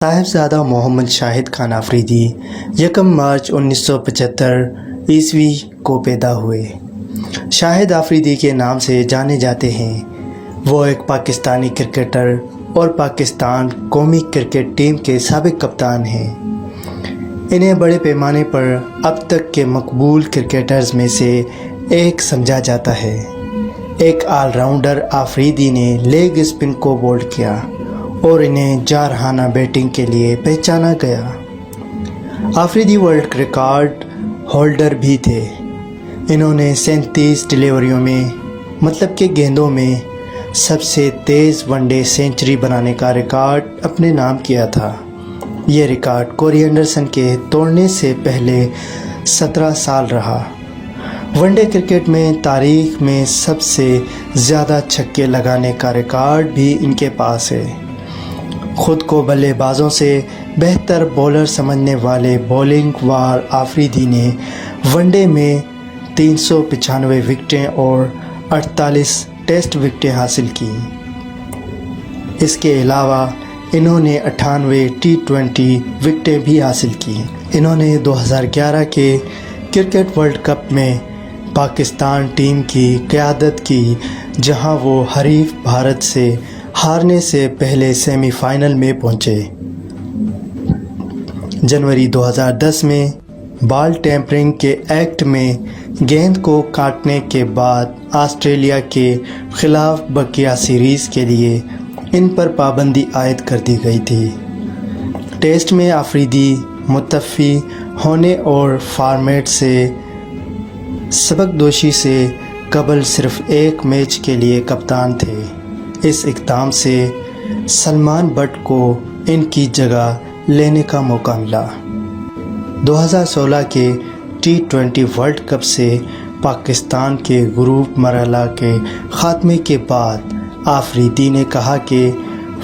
साहिबजादा मोहम्मद शाहिद खान आफरीदी 1 मार्च 1975 ईस्वी को पैदा हुए। शाहिद आफरीदी के नाम से जाने जाते हैं। वो एक पाकिस्तानी क्रिकेटर और पाकिस्तान कौमी क्रिकेट टीम के साबिक कप्तान हैं। इन्हें बड़े पैमाने पर अब तक के मकबूल क्रिकेटर्स में से एक समझा जाता है। एक ऑलराउंडर आफरीदी ने लेग स्पिन को बोल्ड किया और इन्हें जारहाना बैटिंग के लिए पहचाना गया। आफरीदी वर्ल्ड रिकॉर्ड होल्डर भी थे। इन्होंने 37 डिलीवरियों में मतलब के गेंदों में सबसे तेज़ वनडे सेंचुरी बनाने का रिकॉर्ड अपने नाम किया था। ये रिकॉर्ड कोरी एंडरसन के तोड़ने से पहले 17 साल रहा। वनडे क्रिकेट में तारीख में सबसे ज़्यादा छक्के लगाने का रिकॉर्ड भी इनके पास है। खुद को बल्लेबाजों से बेहतर बॉलर समझने वाले बॉलिंग वार आफरीदी ने वनडे में 395 विकेटें और 48 टेस्ट विकेटें हासिल की। इसके अलावा इन्होंने 98 T20 विकेटें भी हासिल की। इन्होंने 2011 के क्रिकेट वर्ल्ड कप में पाकिस्तान टीम की क़यादत की, जहां वो हरीफ भारत से हारने से पहले सेमीफाइनल में पहुंचे। जनवरी 2010 में बॉल टेम्परिंग के एक्ट में गेंद को काटने के बाद ऑस्ट्रेलिया के ख़िलाफ़ बकिया सीरीज़ के लिए इन पर पाबंदी आयद कर दी गई थी। टेस्ट में आफरीदी मुत्तफ़ी होने और फॉर्मेट से सबकदोशी से कबल सिर्फ एक मैच के लिए कप्तान थे। इस इक़दाम से सलमान बट को इनकी जगह लेने का मौका मिला। 2016 के T20 वर्ल्ड कप से पाकिस्तान के ग्रुप मरहला के ख़ात्मे के बाद आफरीदी ने कहा कि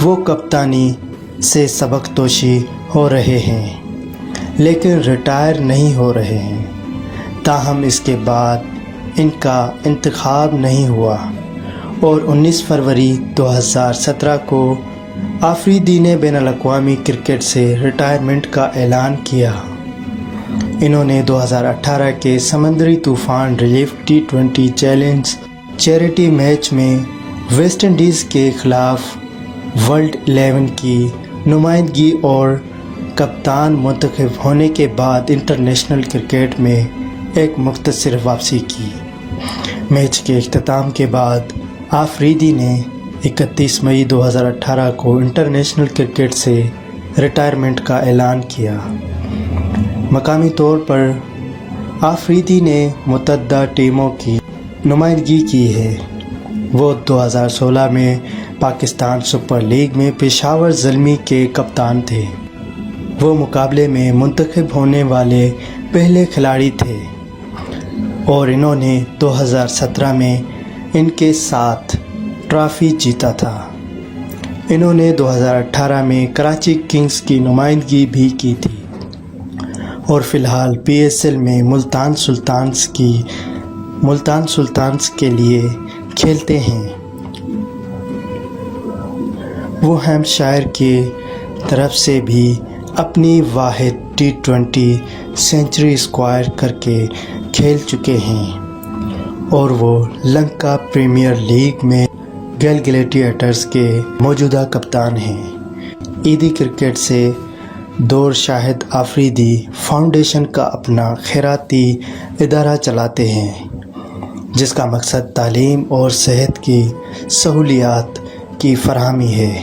वो कप्तानी से सबकदोशी हो रहे हैं, लेकिन रिटायर नहीं हो रहे हैं। ताहम इसके बाद इनका इंतखाब नहीं हुआ और 19 फरवरी 2017 को आफरीदी ने बैनुल-अक़वामी क्रिकेट से रिटायरमेंट का ऐलान किया। इन्होंने 2018 के समंदरी तूफ़ान relief T20 challenge charity match में वेस्ट इंडीज़ के ख़िलाफ़ वर्ल्ड 11 की नुमाइंदगी और कप्तान मुंतखब होने के बाद इंटरनेशनल क्रिकेट में एक मुख्तसर वापसी की। मैच के इख्तिताम के बाद आफरीदी ने 31 मई 2018 को इंटरनेशनल क्रिकेट से रिटायरमेंट का ऐलान किया। मकामी तौर पर आफरीदी ने मुतअद्दिदा टीमों की नुमाइंदगी की है। वो 2016 में पाकिस्तान सुपर लीग में पेशावर ज़ल्मी के कप्तान थे। वो मुकाबले में मुंतखब होने वाले पहले खिलाड़ी थे और इन्होंने 2017 में इनके साथ ट्रॉफ़ी जीता था। इन्होंने 2018 में कराची किंग्स की नुमाइंदगी भी की थी और फ़िलहाल PSL में मुल्तान सुल्तान्स के लिए खेलते हैं। वो हैम्पशायर के तरफ से भी अपनी वाहिद T20 सेंचुरी स्क्वायर करके खेल चुके हैं और वो लंका प्रीमियर लीग में गैलग्लेडिएटर्स के मौजूदा कप्तान हैं। ईदी क्रिकेट से दौर शाहिद आफरीदी फाउंडेशन का अपना खैराती इदारा चलाते हैं, जिसका मकसद तालीम और सेहत की सहूलियात की फराहमी है।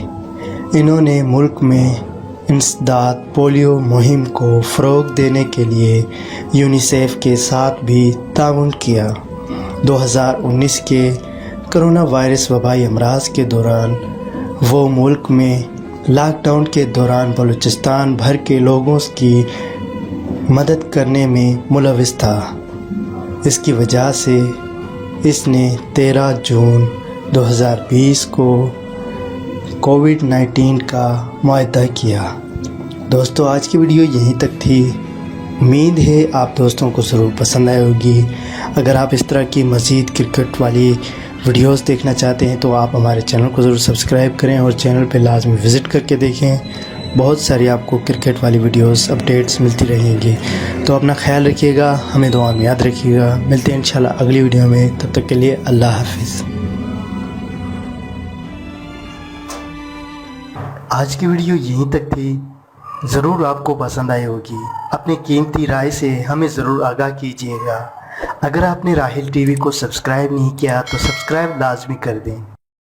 इन्होंने मुल्क में इंसदाद पोलियो मुहिम को फ़रोग़ देने के लिए यूनिसेफ के साथ भी ताउन किया। 2019 के कोरोना वायरस वबाई अमराज के दौरान वो मुल्क में लॉकडाउन के दौरान बलूचिस्तान भर के लोगों की मदद करने में मुलविस था। इसकी वजह से इसने 13 जून 2020 को कोविड-19 का मुआहदा किया। दोस्तों, आज की वीडियो यहीं तक थी। उम्मीद है आप दोस्तों को ज़रूर पसंद आई होगी। अगर आप इस तरह की मज़ीद क्रिकेट वाली वीडियोस देखना चाहते हैं तो आप हमारे चैनल को ज़रूर सब्सक्राइब करें और चैनल पे लाजमी विज़िट करके देखें। بہت ساری آپ کو کرکٹ والی ویڈیوز اپڈیٹس ملتی رہیں گی. تو اپنا خیال رکھیے گا, ہمیں دعا میں یاد رکھیے گا. ملتے ہیں انشاءاللہ اگلی ویڈیو میں, تب تک کے لیے اللہ حافظ. آج کی ویڈیو یہیں تک تھی. ضرور آپ کو پسند آئی ہوگی. اپنی قیمتی رائے سے ہمیں ضرور آگاہ کیجیے گا. اگر آپ نے راحیل ٹی وی کو سبسکرائب نہیں کیا تو سبسکرائب لازمی کر دیں.